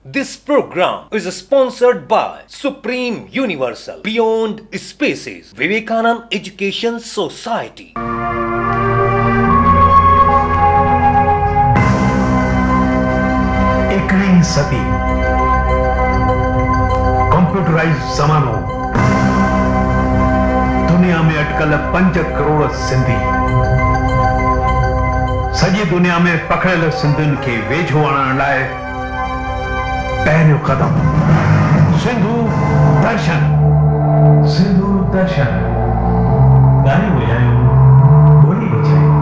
This program is sponsored by Supreme Universal Beyond Spaces Vivekanand Education Society. एकनी सदी computerised ज़मानो दुनिया में अटकल 5 करोड़ सिंधी सॼी दुनिया में पकड़ियल सिंधियुनि खे वेझो आणण लाइ पहिरियों कदम सिंधु दर्शन गाने बजायो बोली बजायो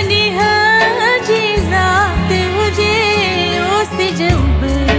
निह जी ज़ात हुजे ओ सिज उभर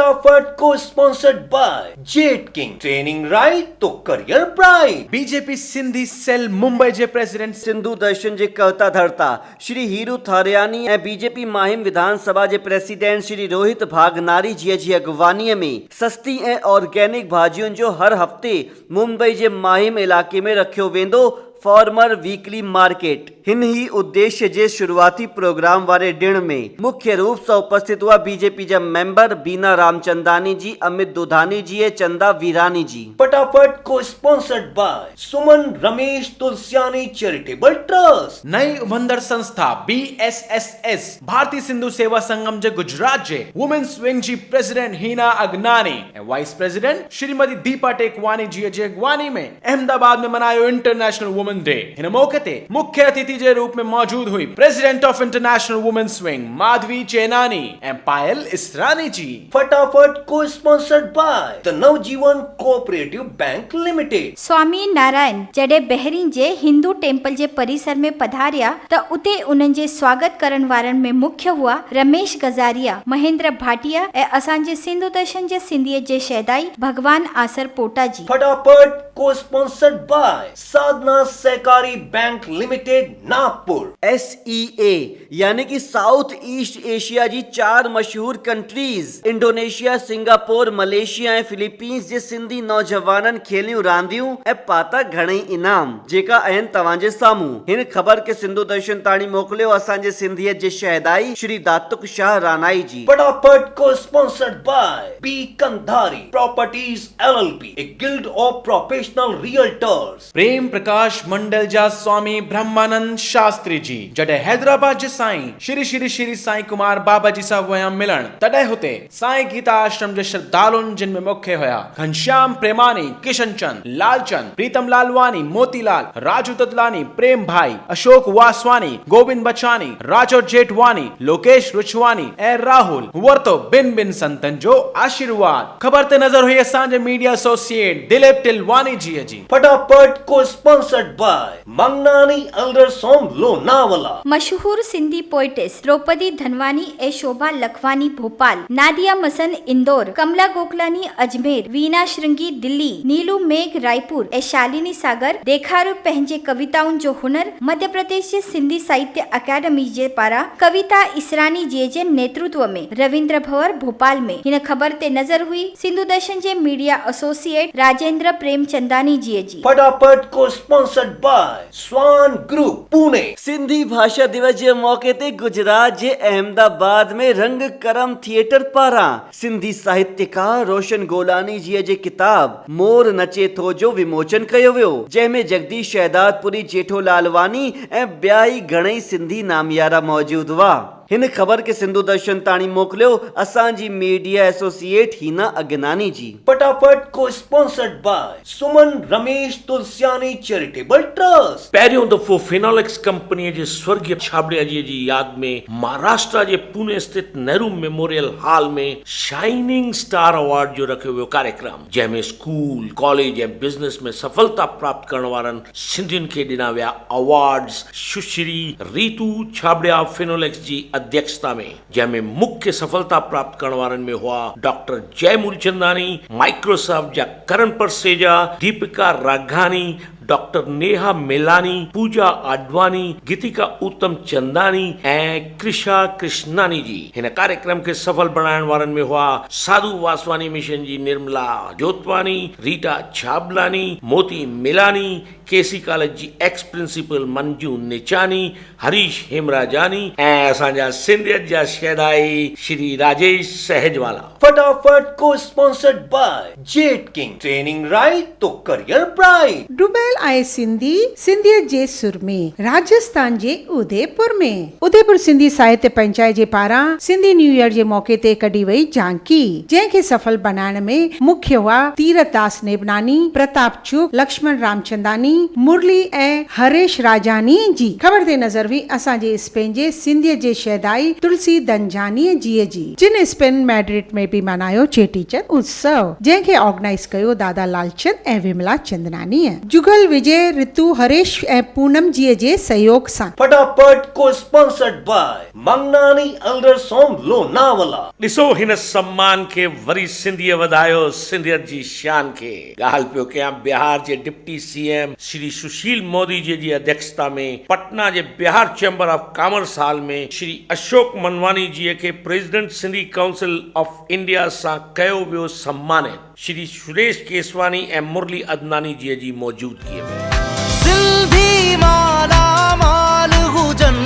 फटाफट को sponsored by Jet King, training right तो career bright. BJP Sindhi cell Mumbai जे प्रेसिडेंट सिंधु दर्शन जे कहता धरता श्री हीरू थारियानी ऐं बीजेपी माहिम विधानसभा जे प्रेसिडेंट श्री रोहित भागनारी जी अगवानीअ में सस्ती ऐं ऑर्गेनिक भाजियुनि जो हर हफ़्ते मुंबई जे माहिम इलाके में रखियो वेंदो फॉर्मर वीकली मार्केट। हिन ही उद्देश्य जे शुरुआती प्रोग्राम वारे ॾिण में मुख्य रूप से उपस्थित हुआ बीजेपी जा मेंबर बीना रामचंदानी जी, अमित दुधानी जी ऐं चंदा वीरानी जी। फटाफट को स्पॉन्सर्ड बाय सुमन रमेश तुलसियानी चैरिटेबल ट्रस्ट। नई उभंदड़ संस्था BSSS भारतीय सिंधु सेवा संगम जे गुजरात जे वुमेन्स विंग जी प्रेसिडेंट हीना अगनानी ऐं वाइस प्रेसिडेंट श्रीमती दीपा टेकवानी जी जे अगवानी में अहमदाबाद में मनायो इंटरनेशनल वुमेन डे। हिन मौके ते मुख्य अतिथि जे रूप में मौजूद हुई president of international women's wing Madhavi Chenani ऐं पायल इसरानी जी। फटाफट को sponsored by the Navjeevan cooperative bank limited. Swami Narayan जॾहिं बहिरीं जे हिंदू टेम्पल जे परिसर में पधारिया त उते उन्हनि जे स्वागत करण वारनि में मुख्य हुआ रमेश गजारिया, महेंद्र भाटिया ऐं असांजे सिंधु दर्शन जे सिंधीअ जे शहदाई भगवान आसर पोटा जी। फटाफट को स्पॉन्सर्ड बाय साधना सहकारी बैंक लिमिटेड नागपुर। SEA यानी कि साउथ ईस्ट एशिया जी 4 मशहूर कंट्रीज इंडोनेशिया, सिंगापुर, मलेशिया ऐं फिलीपींस जे सिंधी नौजवाननि खेलियूं रांदियूं ऐं पाता घणेई इनाम जेका आहिनि तव्हांजे साम्हूं। हिन ख़बर के सिंधु दर्शन ताणी मोकिलियो असांजे सिंधियत जे शहदाई श्री दातुक शाह रानाई जी। फटाफट को sponsored by P Kandhari properties LLP, a guild of professional realtors. Prem Prakash Mandal जा स्वामी ब्रह्मानंद शास्त्री जी जॾहिं हैदराबाद जे साईं श्री श्री श्री साईं कुमार बाबा जी सां विया मिलण तॾहिं हुते साईं गीता आश्रम जे श्रद्धालुनि जिन में मुख्य हुया घनश्याम प्रेमानी, किशन चंद, लालचंद, प्रीतम लालवानी, मोतीलाल, राजू ददलानी, प्रेम भाई, अशोक वासवानी, गोविंद बचानी, राजो जेठवानी, लोकेश रुचवानी ऐं राहुल वरतो बिन बिन संतन जो आशीर्वाद। खबर ते नजर हुई असांजे मीडिया एसोसिएट दिलीप टिलवानी जी। फटाफट को sponsored bye Mangnani elders home Lonavala. मशहूर सिंधी पोइटेस द्रौपदी धनवानी ऐं शोभा लखवानी भोपाल, नादिया मसन इंदौर, कमला गोकलानी अजमेर, वीना श्रृंगी दिल्ली, नीलू मेघ रायपुर ऐं शालिनी सागर ॾेखारियो पंहिंजे कविताउनि जो हुनर। मध्य प्रदेश जे सिंधी साहित्य अकेडमी जे पारां कविता इसरानी जी जे नेतृत्व में रविंद्र भंवर भोपाल में। हिन ख़बर ते नज़र हुई सिंधु दर्शन जे मीडिया एसोसिएट राजेंद्र प्रेमचंदानी जी। फटाफट को sponsored by Swan group Pune. Sindhi भाषा दिवस जे मौके ते गुजरात जे अहमदाबाद में रंग करम थिएटर पारां सिंधी साहित्यकार रोशन गोलानी जी जे किताब मोर नचे थो जो विमोचन कयो वियो, जंहिंमें जगदीश शहदादपुरी, जेठो लालवानी ऐं ॿिया ई घणेई सिंधी नामियारा मौजूद हुआ। हिन ख़बर के सिंधु दर्शन ताणी मोकिलियो असांजी मीडिया एसोसिएट हीना अगनानी जी। फटाफट को स्पॉन्सर्ड बाय सुमन रमेश तुलसियानी चैरिटेबल ट्रस्ट। पहिरियों दफ़ो फिनोलेक्स कंपनीअ जे स्वर्गीय छाबड़िया जी यादि में महाराष्ट्र जे पुणे स्थित नेहरू मेमोरियल हॉल में शाइनिंग स्टार अवार्ड जो रखियो वियो कार्यक्रम, जंहिंमें स्कूल, कॉलेज ऐं बिज़नेस में सफलता प्राप्त करण वारनि सिंधियुनि खे ॾिना विया अवार्ड्स। सुश्री रीतू छाबड़िया फिनोलेक्स जी अध्यक्षता में, जंहिंमें मुख्य सफलता प्राप्त करण वारनि में हुआ डॉक्टर जय मूलचंदानी, माइक्रोसॉफ्ट जा करण परसेजा, दीपिका राघानी, डॉक्टर नेहा मेलानी, पूजा आडवानी, गीतिका उत्तम चंदानी ऐं कृषा कृष्णानी जी। हिन कार्यक्रम के सफल बनाइण वारनि में हुआ साधु वासवानी मिशन जी निर्मला जोतवानी, रीटा छाबलानी, मोती मिलानी, केसी कॉलेज जी एक्स प्रिंसिपल मंजू निचानी, हरीश हेमराजानी ऐं असांजा सिंधियत जा शहदाई श्री राजेश सहजवाला। फटाफट को sponsored by Jet King, training right तो करियर ब्राइट। डुबेल आए सिंधियत जे सुर में राजस्थान जे उदयपुर सिंधी साहित्य पंचायत जे पारां सिंधी न्यू ईयर जे मौके ते कढी वई झांकी, जंहिंखे सफल बनाइण में मुख्य हुआ तीरथदास नेबनानी, प्रताप चुग, लक्ष्मण रामचंदानी, मुरली ऐं हरेश राजानी जी। ख़बर ते नज़र हुई असांजे स्पेन जे सिंधियत जे शहदाई तुलसी दंजानी जी, जिन स्पेन मैड्रिड में भी मनायो चेटीचंद उत्सव, जंहिंखे ऑर्गेनाइज कयो दादा लालचंद ऐं विमला चंदनानी। जुगल शीतल विजय ऋतु हरेश ऐं पूनम जी जे सहयोग सां फटाफट को sponsored bye Mangnani elders home Lonavala. ॾिसो हिन सम्मान खे वरी सिंधीअ वधायो सिंधियत जी शान खे। ॻाल्हि पियो कयां बिहार जे डिप्टी सीएम श्री सुशील मोदी जी अध्यक्षता में पटना जे Bihar chamber of commerce hall में श्री अशोक मनवानी जी खे president Sindhi council of India सां कयो वियो सम्मानित। श्री सुरेश केसवानी ऐं मुरली अदनानी जी मौजूदगी में सिंधी माला माल हुजन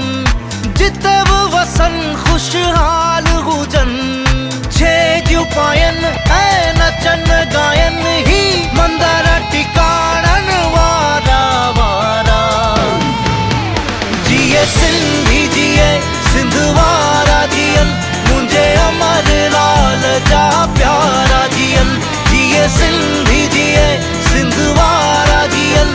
जितब वसन खुशहाल हुजन छेजू पायन ऐं नचन गायन ही मंदर टिकाणन वारा वारा जिए सिंधी जिए सिंधवारा जियन मुंहिंजे अमर लाल जा प्यारा जियन जिए सिंधी जिए सिंधवारा जियन